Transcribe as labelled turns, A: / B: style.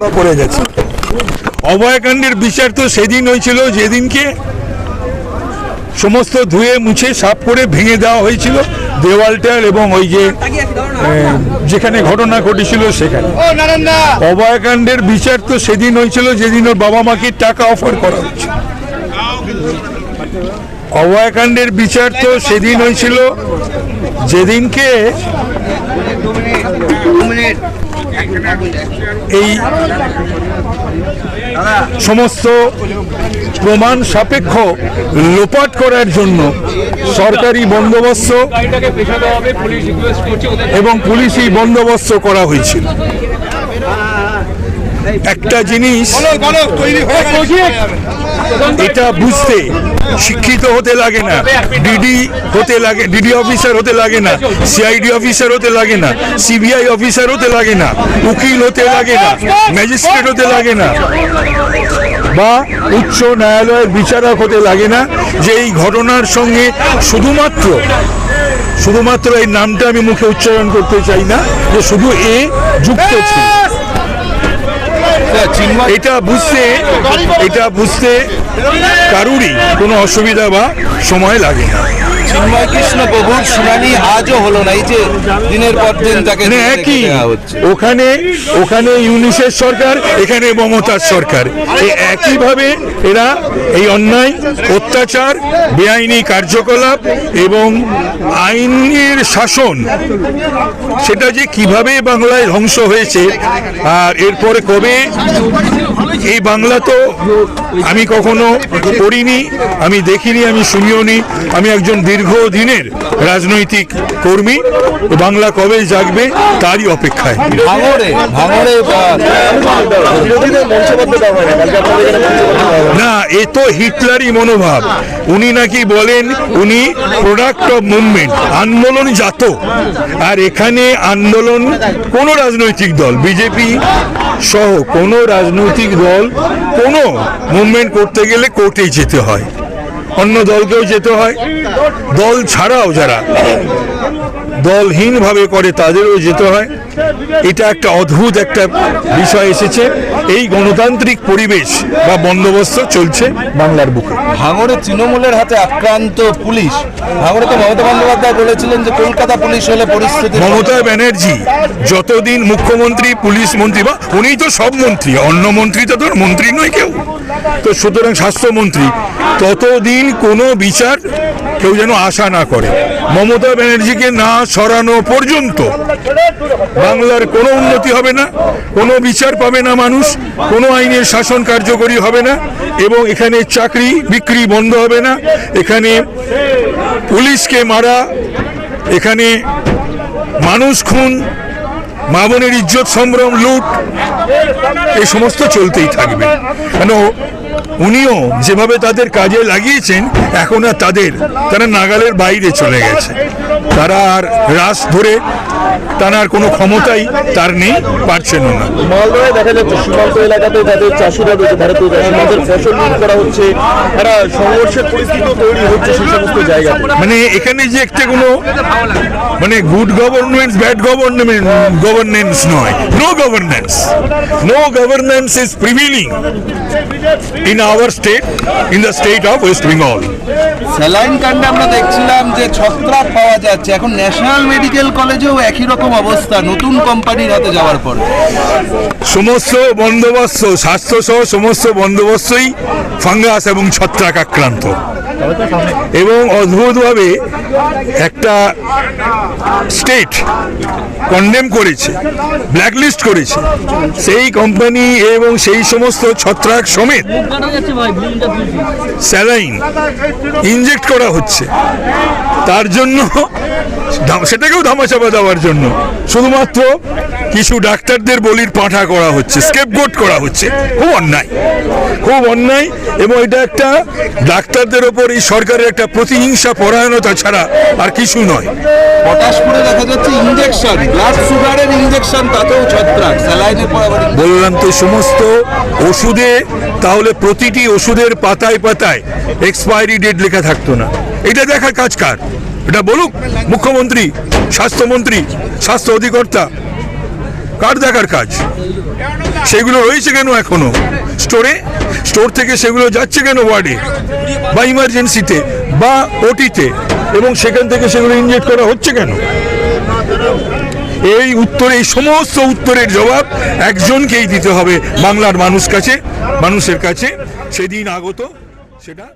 A: পড়ে গেছে। অভয়াকাণ্ডের বিচার তো সেদিন হয়েছিল যেদিনকে সমস্ত ধুয়ে মুছে সাফ করে ভেঙে দেওয়া হয়েছিল দেওয়ালটা এবং ওই যে যেখানে ঘটনা ঘটেছিল সেখানে। অভয়াকাণ্ডের বিচার তো সেদিন হয়েছিল যেদিন ওর বাবা মাকে টাকা অফার করা হয়েছিল। অভয়াকাণ্ডের বিচার তো সেদিন হয়েছিল যেদিনকে এই সমস্ত প্রমাণ সাপেক্ষ লোপাট করার জন্য সরকারি বন্দোবস্ত এবং পুলিশি বন্দোবস্ত করা হয়েছিল। একটা জিনিস এটা বুঝতে শিক্ষিত হতে লাগে না, ডিডি অফিসার হতে লাগে না, সিআইডি অফিসার হতে লাগে না, সিবিআই অফিসার হতে লাগে না, উকিল হতে লাগে না, ম্যাজিস্ট্রেট হতে লাগে না, বা উচ্চ ন্যায়ালয়ের বিচারক হতে লাগে না যে এই ঘটনার সঙ্গে শুধুমাত্র এই নামটা আমি মুখে উচ্চারণ করতে চাই না যে শুধু এ যুক্ত ছিল। এটা বুঝতে কারুরই কোনো অসুবিধা বা সময় লাগে না।
B: চিন্ময় কৃষ্ণ প্রভুর শুনানি আজও হলো না, এই যে দিনের পর দিন তাকে
A: একই ওখানে ইউনিসেফ সরকার, এখানে মমতার সরকার, একইভাবে এরা এই অন্যায়, অত্যাচার, বেআইনি কার্যকলাপ এবং আইনের শাসন সেটা যে কিভাবে বাংলায় ধ্বংস হয়েছে আর এরপরে কবে এই বাংলা তো আমি কখনো পড়িনি, আমি দেখিনি, আমি শুনিও নি। আমি একজন দীর্ঘদিনের রাজনৈতিক কর্মী। বাংলা কবে জাগবে তারই অপেক্ষায়। না, এ তো হিটলারই মনোভাব। উনি নাকি বলেন উনি প্রোডাক্ট অফ মুভমেন্ট, আন্দোলন জাত। আর এখানে আন্দোলন কোন রাজনৈতিক দল, বিজেপি সহ কোন রাজনৈতিক দল কোনো মুভমেন্ট করতে গেলে কোর্টে যেতে হয়, অন্য দলকেও যেতে হয়, দল ছাড়াও যারা দলহীনভাবে করে তাদেরও যেতে হয়। এটা একটা অদ্ভুত একটা বিষয় এসেছে। এই গণতান্ত্রিক পরিবেশ বা বন্দোবস্ত চলছে বাংলার বুকে।
B: ভাঙড়ে তৃণমূলের হাতে আক্রান্ত পুলিশ। ভাঙড়ে তো মমতা বন্দ্যোপাধ্যায় বলেছিলেন যে কলকাতা পুলিশ হলে পরিস্থিতি।
A: মমতা ব্যানার্জি যতদিন মুখ্যমন্ত্রী, পুলিশ মন্ত্রী, বা উনিই তো সব মন্ত্রী, অন্য মন্ত্রী তো তোর মন্ত্রী নয় কেউ, তো সুতরাং স্বাস্থ্যমন্ত্রী, ততদিন কোনো বিচার কেউ যেন আশা না করে। মমতা ব্যানার্জিকে না সরানো পর্যন্ত বাংলার কোনো উন্নতি হবে না, কোনো বিচার পাবে না মানুষ, কোনো আইনের শাসন কার্যকরী হবে না, এবং এখানে চাকরি বিক্রি বন্ধ হবে না। এখানে পুলিশকে মারা, এখানে মানুষ খুন, মা বোনের ইজ্জত সম্ভ্রম, লুট, এই সমস্ত চলতেই থাকবে। কেন উনিও যেভাবে তাদের কাজে লাগিয়েছেন, এখন আর তারা নাগালের বাইরে চলে গেছে। তারা আর রাস ধরে টানার কোনো ক্ষমতাই তার নেই, পারছেন না।
C: মালদহে দেখা যাচ্ছে সীমান্ত এলাকাতে তাদের চাষিরা রয়েছে, ভারতীয় চাষিদের ফসল লুট করা হচ্ছে, তারা সংঘর্ষের পরিস্থিতি তৈরি হচ্ছে সেই সমস্ত জায়গাতে।
A: মানে এখানে যে একটা কোনো মানে গুড গভর্নমেন্স, ব্যাড গভর্নেন্স নয়, no governance is prevailing in our state, in the state of West Bengal.
B: Saline কাণ্ডে আমরা দেখছিলাম যে ছত্রাক পাওয়া যাচ্ছে, এখন ন্যাশনাল মেডিকেল কলেজেও একই রকম অবস্থা নতুন কোম্পানির হাতে যাওয়ার পর।
A: সমস্ত বন্দোবস্ত, স্বাস্থ্য সহ সমস্ত বন্দোবস্তই ফাঙ্গাস এবং ছত্রাক আক্রান্ত। এবং অদ্ভুতভাবে একটা স্টেট কন্ডেম করেছে, ব্ল্যাকলিস্ট করেছে সেই কোম্পানি এবং সেই সমস্ত ছত্রাক সমেত স্যালাইন ইনজেক্ট করা হচ্ছে। তার জন্য সেটাকেও ধামাচাপা দেওয়ার জন্য শুধুমাত্র কিছু ডাক্তারদের বলির পাঁঠা করা হচ্ছে, স্কেপগোট করা হচ্ছে। খুব অন্যায় এবং এটা একটা ডাক্তারদের ওপর এই সরকারের একটা প্রতিহিংসা পরায়ণতা ছাড়া আর কিছু নয়।
B: পটাশপুরে দেখা যাচ্ছে ইনজেকশন, ব্লাড সুগারের ইনজেকশন, তাতেও ছত্রাক। স্যালাইনের পর
A: বললাম তো সমস্ত ওষুধে, তাহলে প্রতিটি ওষুধের পাতায় পাতায় এক্সপায়ারি ডেট লেখা থাকতো না। এটা দেখার কাজ কার? এটা বলুক মুখ্যমন্ত্রী, স্বাস্থ্যমন্ত্রী, স্বাস্থ্য অধিকর্তা, কার দেখার কাজ? সেগুলো রয়েছে কেন এখনো স্টোর থেকে সেগুলো যাচ্ছে কেন ওয়ার্ডে বা ইমার্জেন্সিতে বা ওটিতে, এবং সেখান থেকে সেগুলো ইনজেক্ট করা হচ্ছে কেন? এই সমস্ত উত্তরের জবাব একজনকেই দিতে হবে বাংলার মানুষের কাছে। সেদিন আগত সেটা